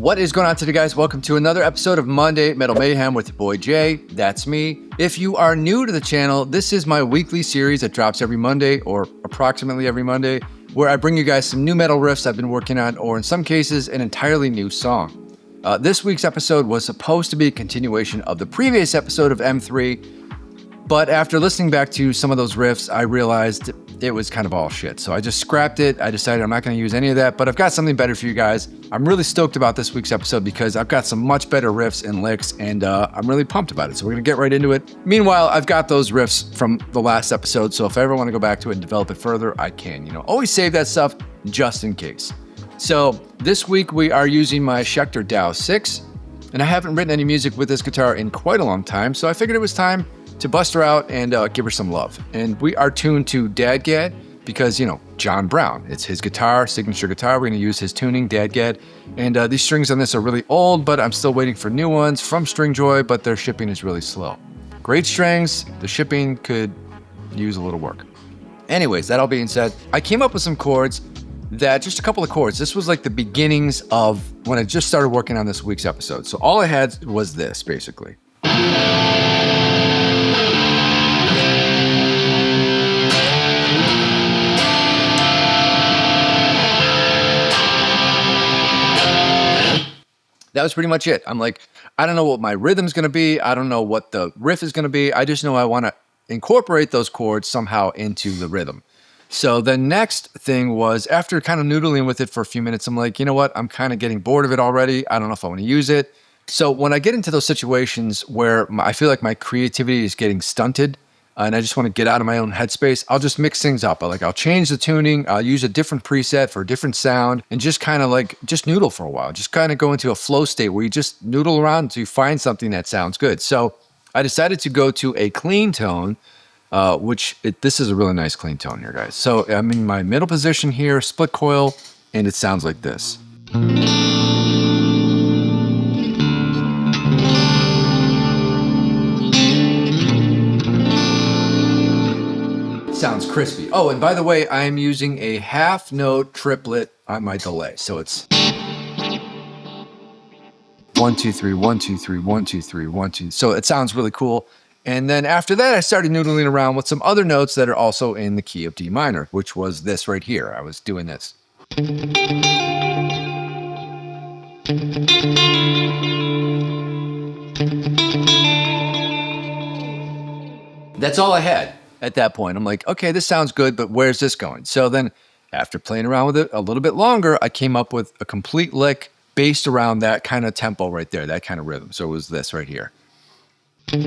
What is going on today, guys? Welcome to another episode of Monday Metal Mayhem with your boy Jay. That's me. If you are new to the channel, this is my weekly series that drops every Monday or approximately every Monday, where I bring you guys some new metal riffs I've been working on, or in some cases, an entirely new song. This week's episode was supposed to be a continuation of the previous episode of M3, but after listening back to some of those riffs, I realized it was kind of all shit. So I just scrapped it. I decided I'm not going to use any of that, but I've got something better for you guys. I'm really stoked about this week's episode because I've got some much better riffs and licks, and I'm really pumped about it. So we're going to get right into it. Meanwhile, I've got those riffs from the last episode, so if I ever want to go back to it and develop it further, I can. Always save that stuff just in case. So this week we are using my Schecter DAW 6, and I haven't written any music with this guitar in quite a long time, so I figured it was time to bust her out and give her some love. And we are tuned to Dadgad because, John Brown. It's his guitar, signature guitar. We're going to use his tuning, Dadgad. And these strings on this are really old, but I'm still waiting for new ones from Stringjoy, but their shipping is really slow. Great strings, the shipping could use a little work. Anyways, that all being said, I came up with some chords just a couple of chords. This was like the beginnings of when I just started working on this week's episode. So all I had was this, basically. That was pretty much it. I'm like, I don't know what my rhythm's going to be. I don't know what the riff is going to be. I just know I want to incorporate those chords somehow into the rhythm. So the next thing was, after kind of noodling with it for a few minutes, I'm like, you know what? I'm kind of getting bored of it already. I don't know if I want to use it. So when I get into those situations where I feel like my creativity is getting stunted, and I just want to get out of my own headspace, I'll just mix things up. I'll change the tuning, I'll use a different preset for a different sound, and just kind of just noodle for a while. Just kind of go into a flow state where you just noodle around until you find something that sounds good. So I decided to go to a clean tone, this is a really nice clean tone here, guys. So I'm in my middle position here, split coil, and it sounds like this. Sounds crispy. Oh, and by the way, I am using a half note triplet on my delay. So it's 1, 2, 3, 1, 2, 3, 1, 2, 3, 1, 2. So it sounds really cool. And then after that, I started noodling around with some other notes that are also in the key of D minor, which was this right here. I was doing this. That's all I had. At that point, I'm like, okay, this sounds good, but where's this going? So then after playing around with it a little bit longer, I came up with a complete lick based around that kind of tempo right there, that kind of rhythm. So it was this right here. I'm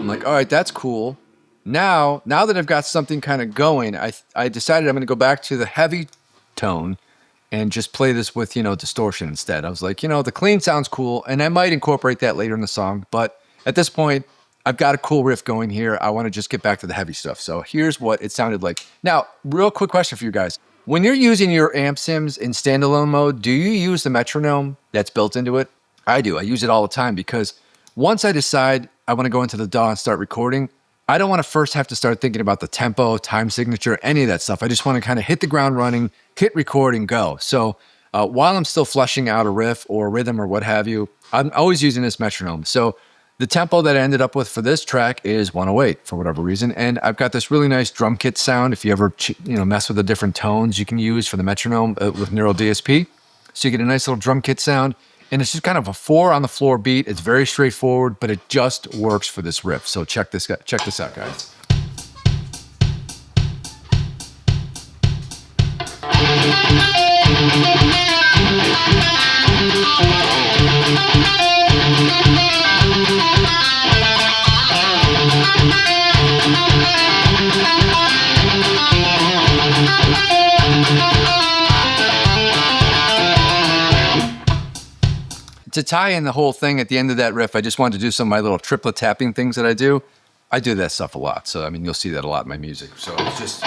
like, all right, that's cool. Now that I've got something kind of going, I decided I'm going to go back to the heavy tone and just play this with, distortion instead. I was like, the clean sounds cool, and I might incorporate that later in the song, but at this point, I've got a cool riff going here. I want to just get back to the heavy stuff. So here's what it sounded like. Now, real quick question for you guys. When you're using your amp sims in standalone mode, do you use the metronome that's built into it? I do. I use it all the time because once I decide I want to go into the DAW and start recording, I don't want to first have to start thinking about the tempo, time signature, any of that stuff. I just want to kind of hit the ground running, hit record, and go. So while I'm still fleshing out a riff or a rhythm or what have you, I'm always using this metronome. So the tempo that I ended up with for this track is 108 for whatever reason. And I've got this really nice drum kit sound. If you ever mess with the different tones you can use for the metronome with Neural DSP. So you get a nice little drum kit sound. And it's just kind of a 4 on the floor beat. It's very straightforward, but it just works for this riff. So check this out, guys. To tie in the whole thing at the end of that riff, I just wanted to do some of my little triplet tapping things that I do. I do that stuff a lot. So, you'll see that a lot in my music. So it's just...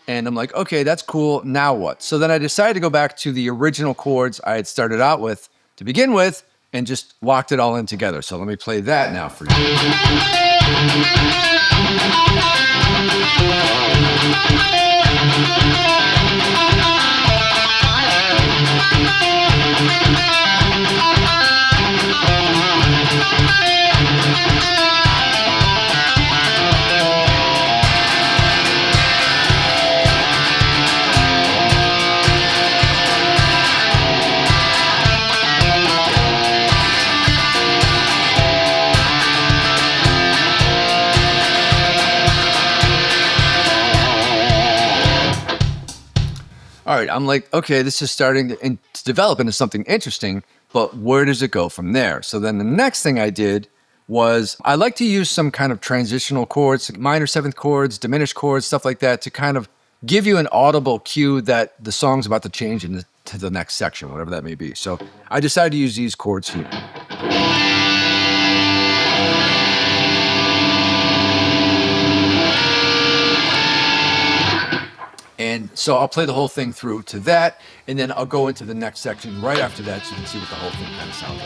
And I'm like, okay, that's cool. Now what? So then I decided to go back to the original chords I had started out with to begin with and just locked it all in together. So let me play that now for you. All right, I'm like, okay, this is starting to develop into something interesting, but where does it go from there? So then the next thing I did was I like to use some kind of transitional chords, minor seventh chords, diminished chords, stuff like that, to kind of give you an audible cue that the song's about to change into the next section, whatever that may be. So I decided to use these chords here. And so I'll play the whole thing through to that, and then I'll go into the next section right after that so you can see what the whole thing kind of sounds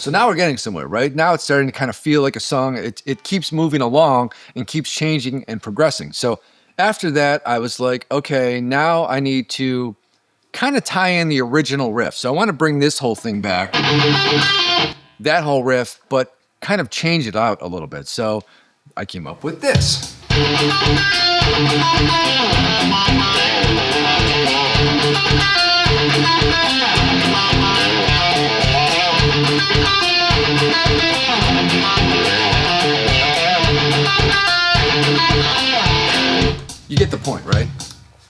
So now we're getting somewhere, right? Now it's starting to kind of feel like a song. It keeps moving along and keeps changing and progressing. So after that, I was like, okay, now I need to kind of tie in the original riff. So I want to bring this whole thing back, that whole riff, but kind of change it out a little bit. So I came up with this. You get the point, right?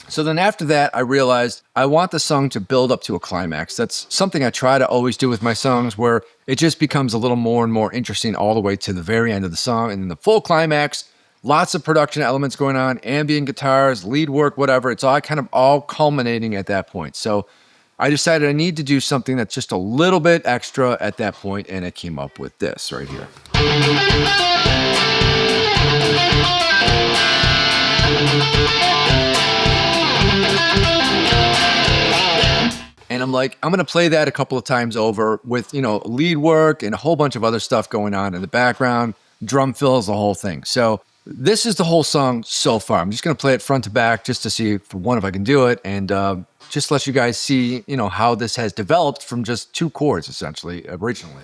So then after that, I realized I want the song to build up to a climax. That's something I try to always do with my songs, where it just becomes a little more and more interesting all the way to the very end of the song. And then the full climax, lots of production elements going on, ambient guitars, lead work, whatever. It's all kind of all culminating at that point. So I decided I need to do something that's just a little bit extra at that point, and it came up with this right here. And I'm like, I'm going to play that a couple of times over with, lead work and a whole bunch of other stuff going on in the background, drum fills, the whole thing. So this is the whole song so far. I'm just going to play it front to back just to see, for one, if I can do it, and just let you guys see, how this has developed from just two chords, essentially, originally.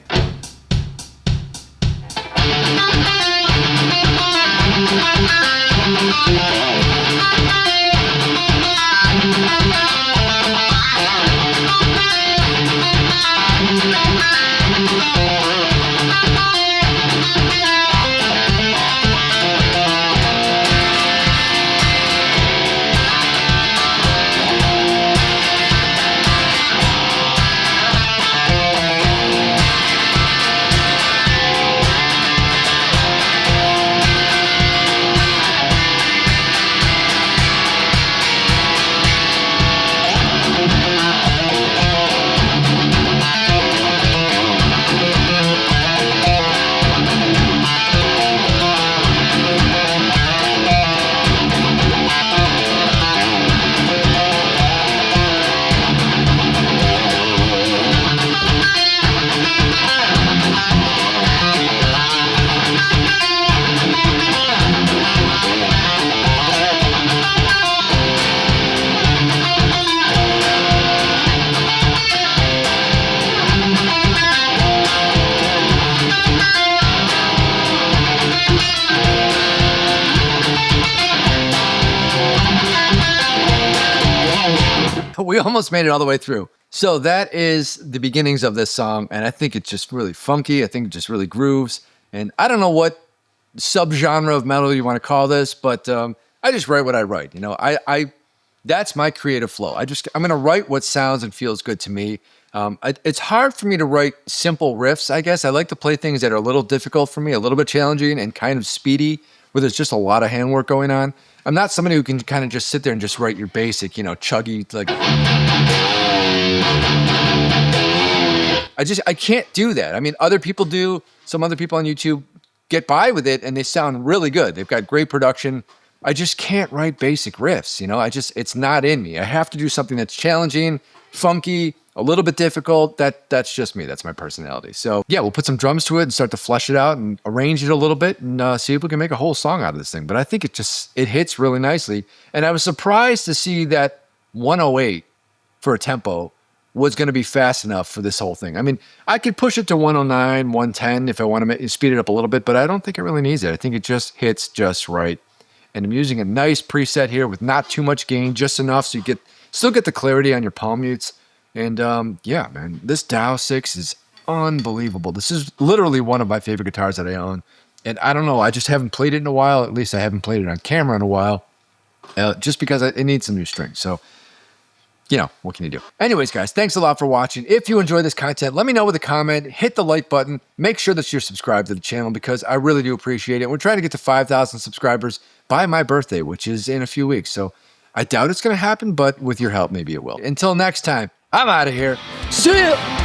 We almost made it all the way through. So that is the beginnings of this song, and I think it's just really funky. I think it just really grooves. And I don't know what subgenre of metal you want to call this, but I just write what I write. You know, I that's my creative flow. I'm going to write what sounds and feels good to me. It's hard for me to write simple riffs, I guess. I like to play things that are a little difficult for me, a little bit challenging and kind of speedy, where there's just a lot of handwork going on. I'm not somebody who can kind of just sit there and just write your basic, you know, chuggy, like... I can't do that. I mean, other people do. Some other people on YouTube get by with it and they sound really good. They've got great production. I just can't write basic riffs, you know? It's not in me. I have to do something that's challenging, funky, a little bit difficult. That's just me. That's my personality. So yeah, we'll put some drums to it and start to flesh it out and arrange it a little bit and see if we can make a whole song out of this thing. But I think it hits really nicely. And I was surprised to see that 108 for a tempo was going to be fast enough for this whole thing. I mean, I could push it to 109, 110 if I want to speed it up a little bit, but I don't think it really needs it. I think it just hits just right. And I'm using a nice preset here with not too much gain, just enough so you still get the clarity on your palm mutes. And yeah, man, this DAW 6 is unbelievable. This is literally one of my favorite guitars that I own. And I don't know, I just haven't played it in a while. At least I haven't played it on camera in a while, just because it needs some new strings. So, you know, what can you do? Anyways, guys, thanks a lot for watching. If you enjoy this content, let me know with a comment, hit the like button, make sure that you're subscribed to the channel because I really do appreciate it. We're trying to get to 5,000 subscribers by my birthday, which is in a few weeks. So I doubt it's going to happen, but with your help, maybe it will. Until next time, I'm out of here. See ya!